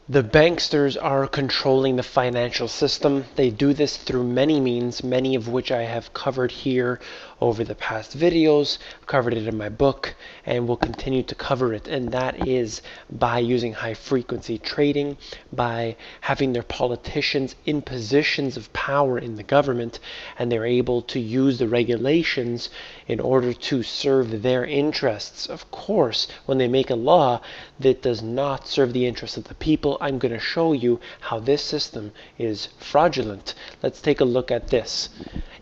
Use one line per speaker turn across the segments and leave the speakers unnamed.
The banksters are controlling the financial system. They do this through many means, many of which I have covered here over the past videos. I've covered it in my book and will continue to cover it. And that is by using high frequency trading, by having their politicians in positions of power in the government, and they're able to use the regulations in order to serve their interests. Of course, when they make a law that does not serve the interests of the people, I'm going to show you how this system is fraudulent. Let's take a look at this.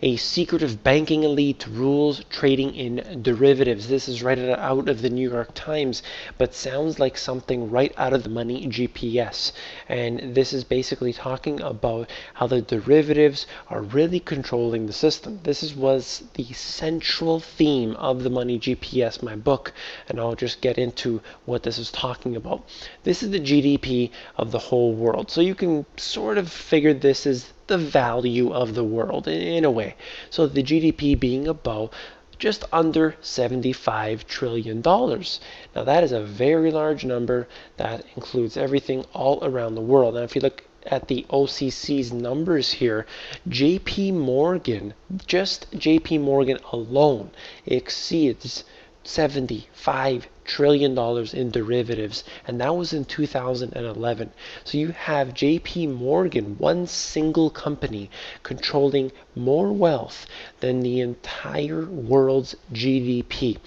A secretive banking elite rules trading in derivatives. This is right out of the New York Times, but sounds like something right out of the Money GPS. And this is basically talking about how the derivatives are really controlling the system. This was the central theme of the Money GPS, my book, and I'll just get into what this is talking about. This is the GDP of the whole world. So you can sort of figure this is the value of the world in a way. So the GDP being about just under $75 trillion. Now that is a very large number that includes everything all around the world. Now if you look at the OCC's numbers here, JP Morgan, just JP Morgan alone exceeds $75 trillion in derivatives, and that was in 2011. So you have JP Morgan, one single company, controlling more wealth than the entire world's GDP.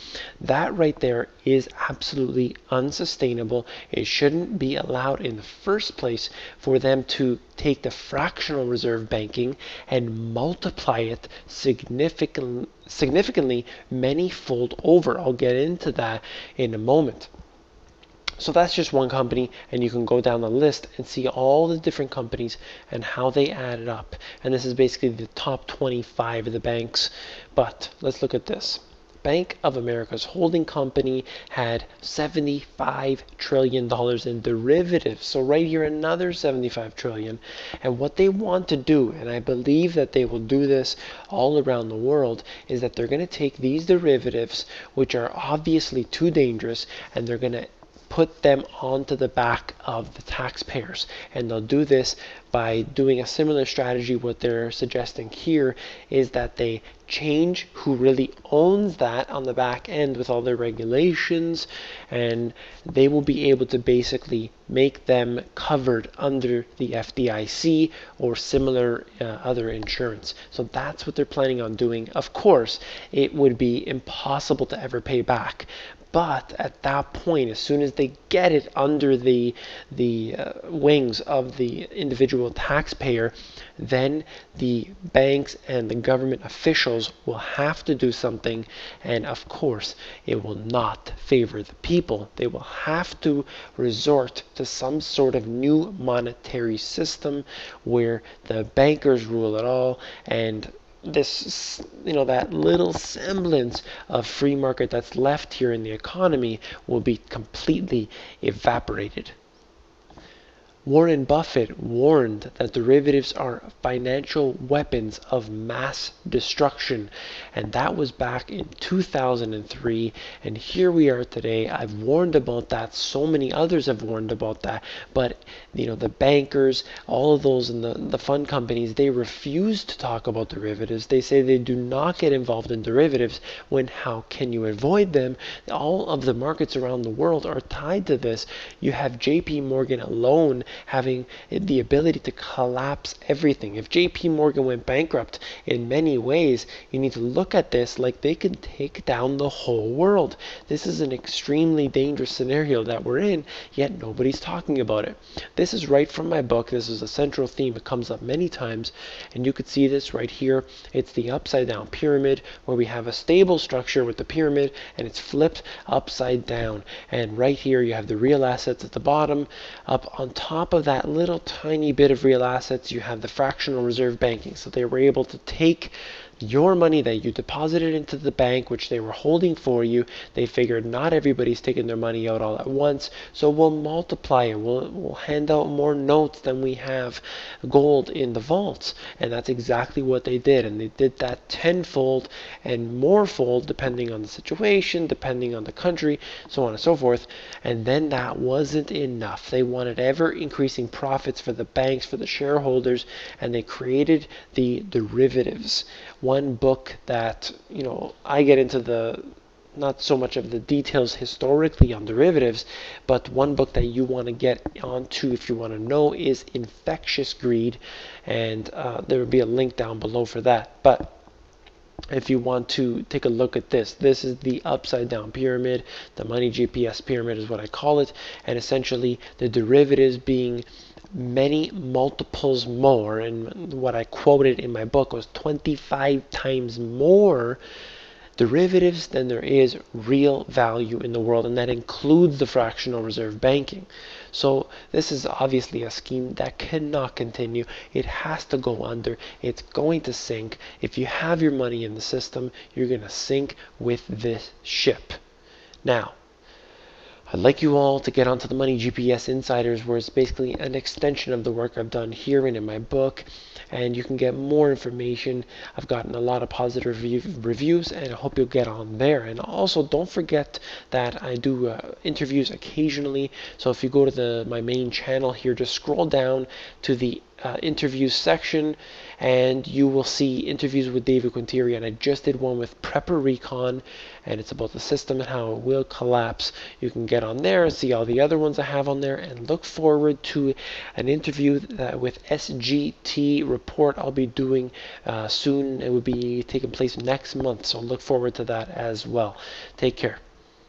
That right there is absolutely unsustainable. It shouldn't be allowed in the first place for them to take the fractional reserve banking and multiply it significantly many-fold over. I'll get into that in a moment. So that's just one company, and you can go down the list and see all the different companies and how they added up. And this is basically the top 25 of the banks. But let's look at this. Bank of America's holding company had $75 trillion in derivatives. So right here, another $75 trillion. And what they want to do, and I believe that they will do this all around the world, is that they're going to take these derivatives, which are obviously too dangerous, and they're going to put them onto the back of the taxpayers. And they'll do this by doing a similar strategy. What they're suggesting here is that they change who really owns that on the back end with all their regulations, and they will be able to basically make them covered under the FDIC or similar other insurance. So that's what they're planning on doing. Of course, it would be impossible to ever pay back. But at that point, as soon as they get it under the wings of the individual taxpayer, then the banks and the government officials will have to do something. And of course, it will not favor the people. They will have to resort to some sort of new monetary system where the bankers rule it all, and this, that little semblance of free market that's left here in the economy will be completely evaporated. Warren Buffett warned that derivatives are financial weapons of mass destruction, and that was back in 2003, and here we are today. I've warned about that. So many others have warned about that, but the bankers, all of those in the fund companies, they refuse to talk about derivatives. They say they do not get involved in derivatives. When how can you avoid them? All of the markets around the world are tied to this. You have JP Morgan alone having the ability to collapse everything. If JP Morgan went bankrupt, in many ways, you need to look at this like they can take down the whole world. This is an extremely dangerous scenario that we're in, yet nobody's talking about it. This is right from my book. This is a central theme. It comes up many times, and you could see this right here. It's the upside down pyramid, where we have a stable structure with the pyramid, and it's flipped upside down. And right here, you have the real assets at the bottom. Up on top of that little tiny bit of real assets, you have the fractional reserve banking. So they were able to take your money that you deposited into the bank, which they were holding for you. They figured not everybody's taking their money out all at once, so we'll multiply it. We'll hand out more notes than we have gold in the vaults. And that's exactly what they did. And they did that tenfold and morefold, depending on the situation, depending on the country, so on and so forth. And then that wasn't enough. They wanted ever increasing profits for the banks, for the shareholders, and they created the derivatives. One book that, I get into the not so much of the details historically on derivatives, but one book that you want to get onto if you want to know is Infectious Greed, and there will be a link down below for that. But if you want to take a look at this is the upside down pyramid. The money GPS pyramid is what I call it, and essentially the derivatives being many multiples more, and what I quoted in my book was 25 times more derivatives than there is real value in the world, and that includes the fractional reserve banking. So this is obviously a scheme that cannot continue. It has to go under. It's going to sink. If you have your money in the system, you're going to sink with this ship. Now, I'd like you all to get onto the Money GPS Insiders, where it's basically an extension of the work I've done here and in my book, and you can get more information. I've gotten a lot of positive reviews, and I hope you'll get on there. And also, don't forget that I do interviews occasionally. So if you go to my main channel here, just scroll down to the interviews section, and you will see interviews with David Quintieri, and I just did one with Prepper Recon, and it's about the system and how it will collapse. You can get on there and see all the other ones I have on there, and look forward to an interview with SGT Report I'll be doing soon. It will be taking place next month, so look forward to that as well. Take care.